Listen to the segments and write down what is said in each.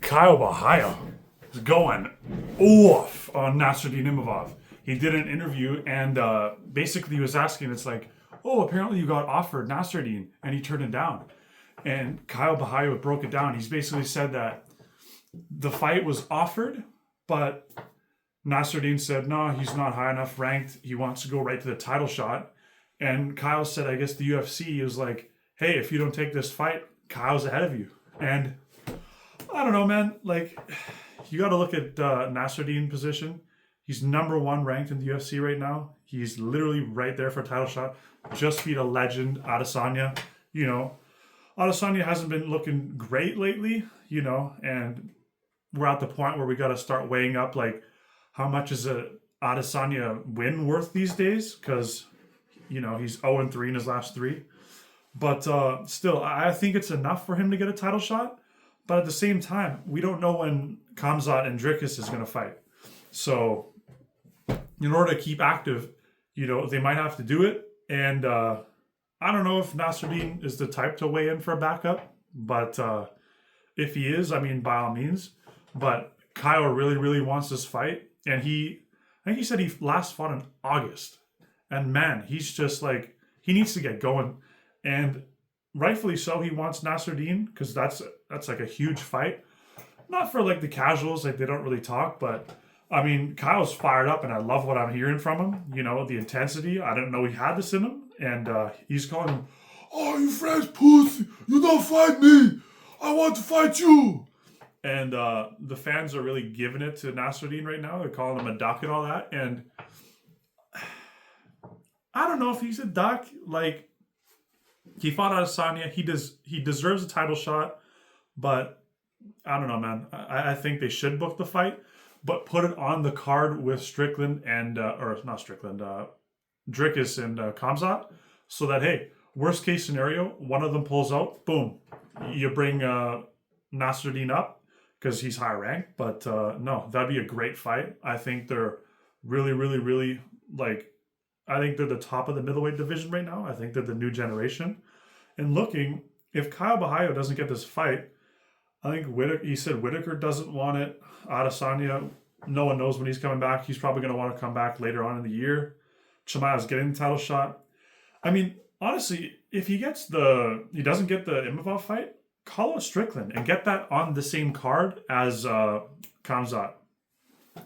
Caio Borralho is going off on Nassourdine Imavov. He did an interview and basically he was asking, it's like, oh, apparently you got offered Nassourdine and he turned it down. And Caio Borralho broke it down. He's basically said that the fight was offered, but Nassourdine said, no, he's not high enough ranked. He wants to go right to the title shot. And Kyle said, I guess the UFC was like, hey, if you don't take this fight, Kyle's ahead of you. And I don't know, man. Like, you got to look at Nassourdine position. He's number one ranked in the UFC right now. He's literally right there for a title shot. Just beat a legend, Adesanya. You know, Adesanya hasn't been looking great lately, you know, and we're at the point where we got to start weighing up, like, how much is a Adesanya win worth these days? Because, you know, he's 0-3 in his last three. But still, I think it's enough for him to get a title shot. But at the same time, we don't know when Khamzat and Dricus is going to fight. So in order to keep active, you know, they might have to do it. And I don't know if Nassourdine is the type to weigh in for a backup. But if he is, I mean, by all means. But Kyle really, really wants this fight. And I think he said he last fought in August. And man, he's just like, he needs to get going. And rightfully so, he wants Nassourdine because that's like a huge fight. Not for like the casuals, like they don't really talk, but I mean, Kyle's fired up and I love what I'm hearing from him. You know, the intensity. I didn't know he had this in him. And he's calling him, oh, you French pussy, you don't fight me. I want to fight you. And the fans are really giving it to Nassourdine right now. They're calling him a duck and all that. And I don't know if he's a duck. Like, he fought Adesanya. He deserves a title shot. But I don't know, man. I think they should book the fight. But put it on the card with Strickland and, or not Strickland, Dricus and Khamzat. So that, hey, worst case scenario, one of them pulls out. Boom. You bring Nassourdine up because he's high ranked. But no, that'd be a great fight. I think they're really, really, really, like, I think they're the top of the middleweight division right now. I think they're the new generation. And looking, if Caio Borralho doesn't get this fight, I think he said Whitaker doesn't want it. Adesanya, no one knows when he's coming back. He's probably going to want to come back later on in the year. Chimaev's getting the title shot. I mean, honestly, if he doesn't get the Imavov fight, call out Strickland and get that on the same card as Khamzat.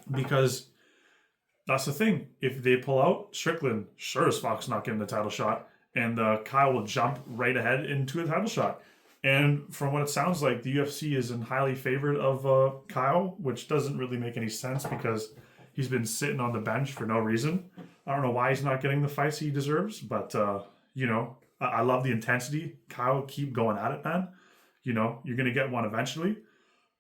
Because that's the thing. If they pull out, Strickland, sure as fuck's not getting the title shot. And Kyle will jump right ahead into a title shot. And from what it sounds like, the UFC is in highly favored of Kyle, which doesn't really make any sense because he's been sitting on the bench for no reason. I don't know why he's not getting the fights he deserves, but, you know, I love the intensity. Kyle, keep going at it, man. You know, you're going to get one eventually.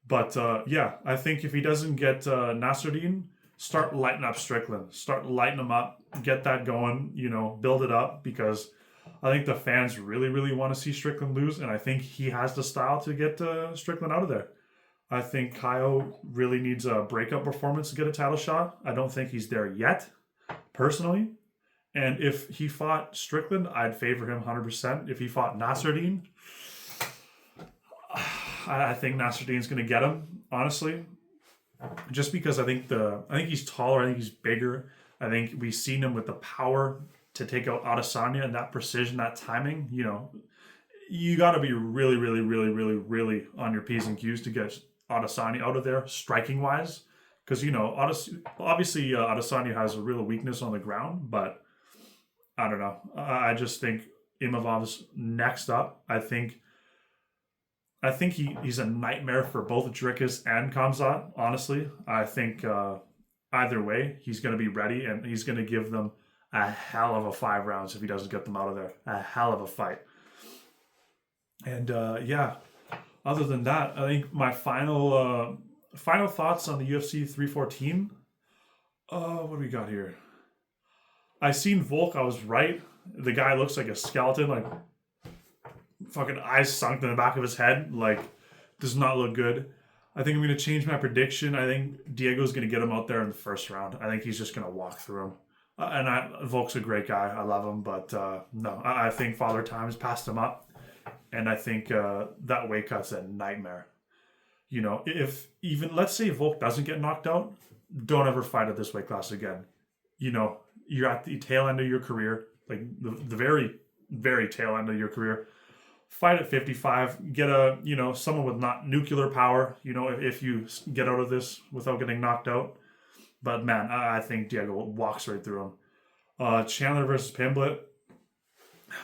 But, yeah, I think if he doesn't get Nassourdine, start lighting up Strickland. Start lighting him up. Get that going, you know, build it up because I think the fans really, really want to see Strickland lose, and I think he has the style to get Strickland out of there. I think Kyle really needs a breakup performance to get a title shot. I don't think he's there yet, personally. And if he fought Strickland, I'd favor him 100%. If he fought Nassourdine, I think Nassourdine's going to get him, honestly. Just because I think he's taller, I think he's bigger. I think we've seen him with the power to take out Adesanya and that precision, that timing. You know, you got to be really, really, really, really, really on your P's and Q's to get Adesanya out of there, striking wise. Because, you know, obviously Adesanya has a real weakness on the ground, but I don't know. I just think Imavov's next up. I think he's a nightmare for both Dricus and Khamzat, honestly. I think either way, he's going to be ready and he's going to give them a hell of a 5 rounds if he doesn't get them out of there. A hell of a fight. And yeah, other than that, I think my final thoughts on the UFC 314. What do we got here? I seen Volk. I was right. The guy looks like a skeleton, like fucking eyes sunk in the back of his head. Like, does not look good. I think I'm going to change my prediction. I think Diego's going to get him out there in the first round. I think he's just going to walk through him. Volk's a great guy. I love him. But no, I think Father Time's passed him up. And I think that weight cut's a nightmare. You know, if even let's say Volk doesn't get knocked out, don't ever fight at this weight class again. You know, you're at the tail end of your career, like the very, very tail end of your career. Fight at 55, get someone with not nuclear power, if you get out of this without getting knocked out. But man, I think Diego walks right through him. Chandler versus Pimblett,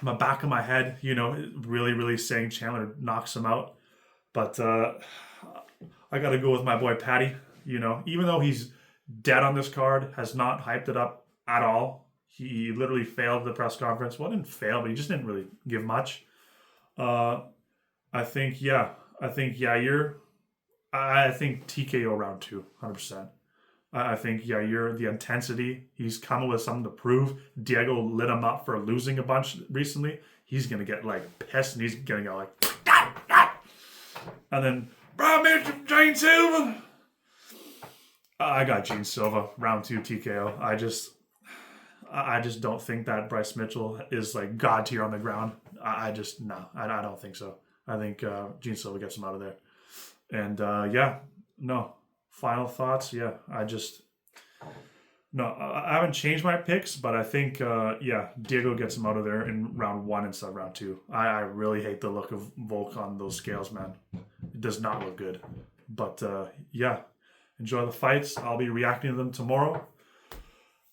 my back of my head, really, really saying Chandler knocks him out. But I got to go with my boy Patty. Even though he's dead on this card, has not hyped it up at all. He literally failed the press conference. Well, didn't fail, but he just didn't really give much. I think Yair. I think TKO round 2, 100%. I think Yair, the intensity, he's coming with something to prove. Diego lit him up for losing a bunch recently. He's gonna get pissed, and he's gonna go and then Gene Silva. I got Gene Silva round 2 TKO. I just don't think that Bryce Mitchell is god tier on the ground. I don't think so. I think Gene Silva gets him out of there. And final thoughts. I haven't changed my picks, but I think Diego gets him out of there in round 1 instead of round 2. I really hate the look of Volk on those scales, man. It does not look good. But enjoy the fights. I'll be reacting to them tomorrow.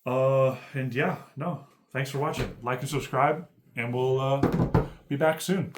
Thanks for watching. Like and subscribe, and we'll be back soon.